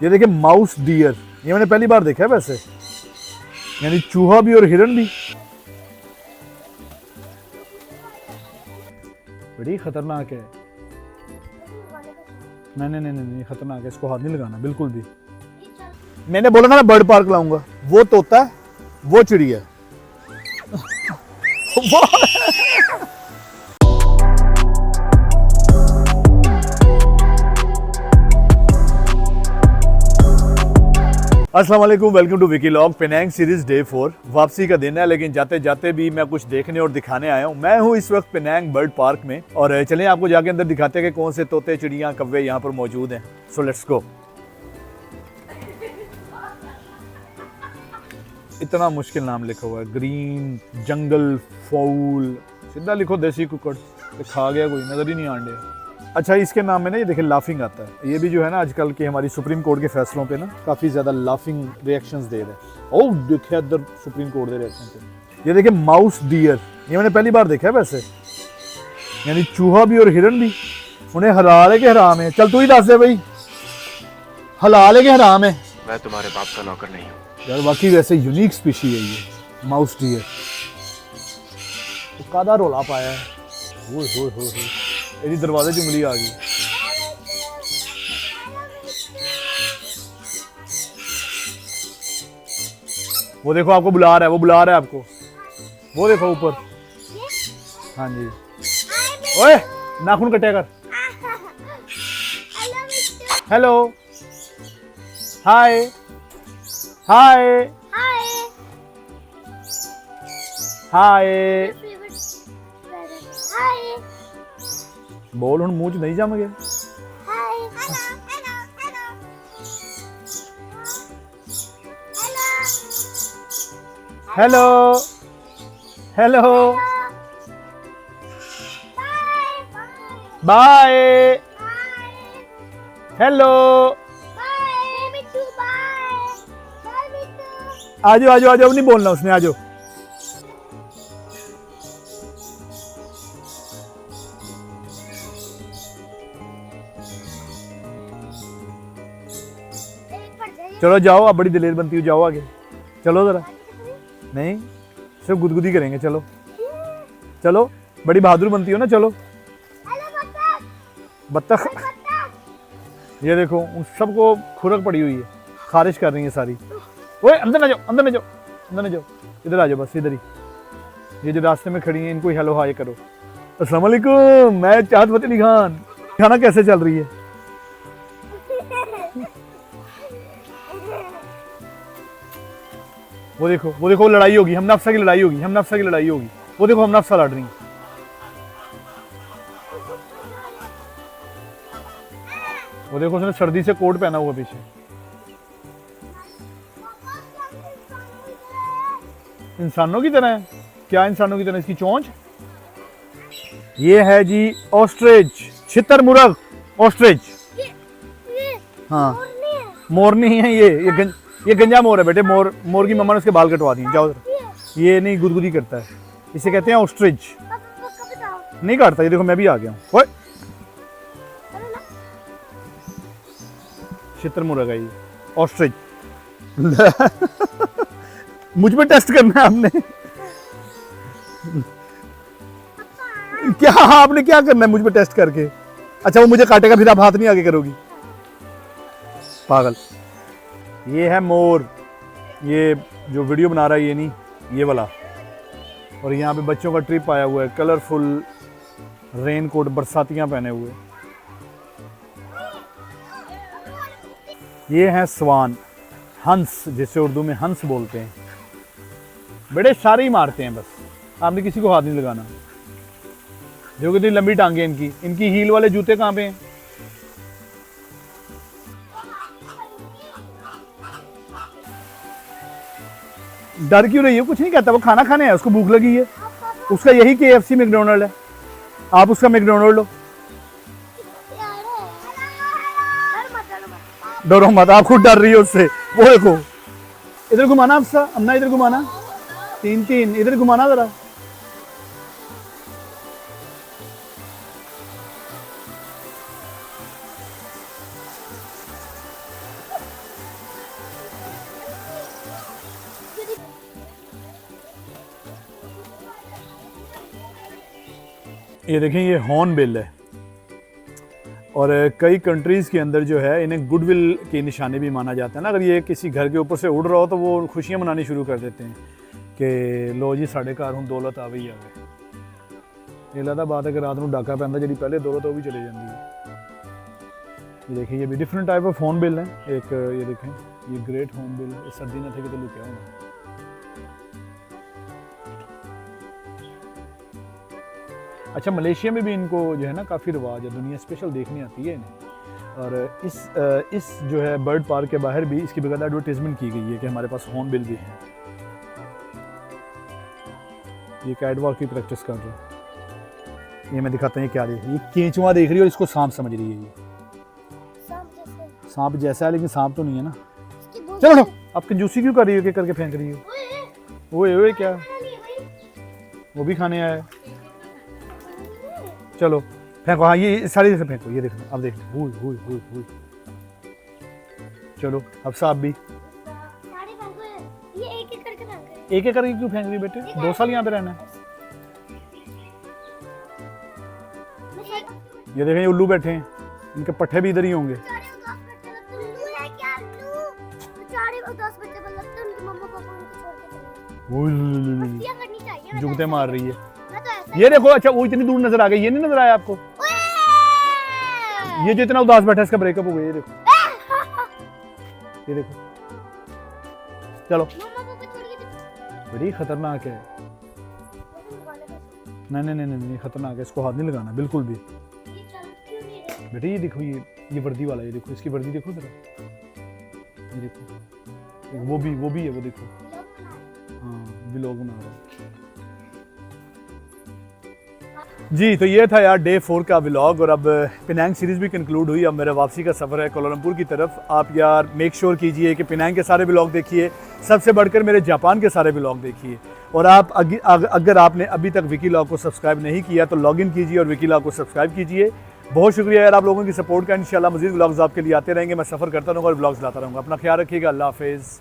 ये देखिए mouse dear, ये मैंने पहली बार देखा है वैसे, यानी चूहा भी और हिरन भी। बड़ी खतरनाक है। नहीं नहीं नहीं नहीं, खतरनाक है, इसको हाथ नहीं लगाना बिल्कुल भी। मैंने बोला था ना बर्ड पार्क लाऊंगा। वो तोता है, वो चिड़िया है। अस्सलाम वालेकुम, welcome to Wikilog. Penang series day 4 वापसी का दिन है, लेकिन जाते जाते भी मैं कुछ देखने और दिखाने आया हूँ। मैं हूँ इस वक्त पेनांग बर्ड पार्क में और चलिए आपको जाके अंदर दिखाते हैं कि कौन से तोते चिड़ियाँ कव्वे यहाँ पर मौजूद हैं। So let's go. इतना मुश्किल नाम लिखा हुआ है, ग्रीन जंगल फाउल। सीधा लिखो देसी कुकड़, खा गया कोई, नजर ही नहीं आंडे। अच्छा, इसके नाम में ना ये देखिए लाफिंग आता है। ये भी जो है ना आजकल के हमारी सुप्रीम कोर्ट के फैसलों पे ना काफी ज्यादा लाफिंग रिएक्शंस दे रहे हैं। ओह देखिए इधर सुप्रीम कोर्ट दे रिएक्शन पे। ये देखिए माउस डियर, ये मैंने पहली बार देखा है वैसे, यानी चूहा भी और हिरन भी। उन्हें हलाल है कि हराम है? चल तू ही दस दे भाई, हलाल है कि हराम है? मैं तुम्हारे बाप का नौकर नहीं हूँ यार। वाकई वैसे यूनिक स्पीशी है ये माउस डियर। तो कादा रोला पाया है। मेरी दरवाजे चुंगली आ गई। वो देखो आपको बुला रहा है, वो बुला रहा है आपको, वो देखो ऊपर। हाँ जी। ओए नाखून कटे कर। Hello, hi hi hi. बोल हुण मूंह च नहीं जम गया। Hello hello bye hello. आजो आजो आजो, अब नहीं बोलना उसने, आजो। चलो जाओ, आप बड़ी दिलेर बनती हो, जाओ आगे चलो जरा। नहीं सिर्फ गुदगुदी करेंगे, चलो चलो, बड़ी बहादुर बनती हो ना, चलो। बत्तख, ये देखो उन सबको खुरक पड़ी हुई है, खारिश कर रही है सारी। ओए अंदर ना जाओ, अंदर ना जाओ, अंदर ना जाओ, इधर आ जाओ बस, इधर ही। ये जो रास्ते में खड़ी है इनको हेलो हाय करो। अस्सलाम वालेकुम, मैं चाहत फतेह खान। खाना कैसे चल रही है? वो देखो, वो देखो, लड़ाई होगी, हम नफ्सा की लड़ाई होगी, हम नफ्सा की लड़ाई होगी। वो देखो हम नफ्सा लड़ रही हैं। वो देखो उसने सर्दी से कोट पहना हुआ पीछे। इंसानों की तरह है क्या? इंसानों की तरह इसकी चोंच। ये है जी ऑस्ट्रिच, छितर मुर्ग ऑस्ट्रिच। हाँ मोरनी है ये गंजा मोर है बेटे। मोर की मम्मा ने उसके बाल कटवा दिए। जाओ, ये नहीं गुदगुदी करता है, इसे कहते हैं ऑस्ट्रिच। नहीं काटता, ये देखो मैं भी आ गया हूँ। छितर मुर्ग है ये ऑस्ट्रिच। मुझ पे टेस्ट करना है आपने? क्या आपने क्या करना है मुझ पे टेस्ट करके? अच्छा वो मुझे काटेगा फिर आप हाथ नहीं आगे करोगी, पागल। ये है मोर, ये जो वीडियो बना रहा है ये नहीं, ये वाला। और यहाँ पे बच्चों का ट्रिप आया हुआ है, कलरफुल रेन कोट, बरसातियाँ पहने हुए। ये है स्वान, हंस, जिसे उर्दू में हंस बोलते हैं। बड़े सारे ही मारते हैं, बस आपने किसी को हाथ नहीं लगाना। देखो कितनी लंबी टांगे इनकी हील वाले जूते कहाँ पे हैं? डर क्यों रही है? कुछ नहीं कहता, वो खाना खाने है, उसको भूख लगी है। उसका यही KFC मैकडोनल्ड है, आप उसका मैकडोनल्ड लो। डरो मत, आप खुद डर रही हो उससे। वो देखो, इधर घुमाना अफसा, अम्ना इधर घुमाना, 3 इधर घुमाना जरा। ये देखें, ये हॉर्न बिल है और कई कंट्रीज़ के अंदर जो है इन्हें गुडविल की निशानी भी माना जाता है ना। अगर ये किसी घर के ऊपर से उड़ रहा हो तो वो खुशियाँ मनानी शुरू कर देते हैं कि लो जी साढ़े घर हूँ दौलत आ गई ये लदा बात है कि रात को डाका पैंदा जी पहले दौलत वो भी चली जाती है। ये देखिए, ये भी different type of horn bill है। एक ये देखें, ये ग्रेट हॉर्न बिल है, सर्दी न थे कि तो लुकिया होना। अच्छा, मलेशिया में भी इनको जो है ना काफ़ी रिवाज है, दुनिया स्पेशल देखने आती है इन्हें। और इस जो है बर्ड पार्क के बाहर भी इसकी बकायदा एडवर्टीजमेंट की गई है कि हमारे पास हॉर्न बिल भी है। ये कैट वॉक की प्रैक्टिस कर रहा है। ये मैं दिखाता हूँ, ये क्या देख रही है, ये केंचुआ देख रही है और इसको सांप समझ रही है। ये सांप जैसा है लेकिन सांप तो नहीं है ना। चलो आप कंजूसी क्यों कर रही हो कि करके फेंक रही हो? ओए ओए, क्या वो भी खाने आया है? चलो फेंको, हाँ ये सारी से फेंको। ये देखो, अब देख लो, चलो अब सांप भी एक एक करके क्यों फेंक रही बेटे? 2 साल यहाँ पे रहना है। ये देखें, ये उल्लू बैठे हैं, इनके पट्टे भी इधर ही होंगे। जुगते मार रही है। ये देखो, अच्छा वो इतनी दूर नजर आ गई, ये नहीं नजर आया आपको? ये जो इतना उदास बैठा है इसका ब्रेकअप हो गया। ये देखो, ये देखो, चलो बड़ी खतरनाक है। नहीं खतरनाक है, इसको हाथ नहीं लगाना बिल्कुल भी बेटे। ये देखो, ये वर्दी वाला, ये देखो इसकी वर्दी देखो जरा, ये देखो, वो भी है, वो देखो, हाँ ब्लॉग बना रहा है जी। तो ये था यार डे 4 का व्लॉग और अब पेनांग सीरीज़ भी कंक्लूड हुई। अब मेरा वापसी का सफ़र है कोलालमपुर की तरफ। आप यार मेक श्योर कीजिए कि पेनांग के सारे व्लॉग देखिए, सबसे बढ़कर मेरे जापान के सारे व्लॉग देखिए। और आप अगर आपने अभी तक विकीलॉग को सब्सक्राइब नहीं किया तो लॉगिन कीजिए और विकीलॉग को सब्सक्राइब कीजिए। बहुत शुक्रिया यार आप लोगों की सपोर्ट का। इंशाल्लाह मज़ीद व्लॉग्स आपके लिए आते रहेंगे। मैं सफ़र करता रहूँगा और व्लॉग्स लाता रहूँगा। अपना ख्याल रखिएगा। अल्लाह हाफ़िज़।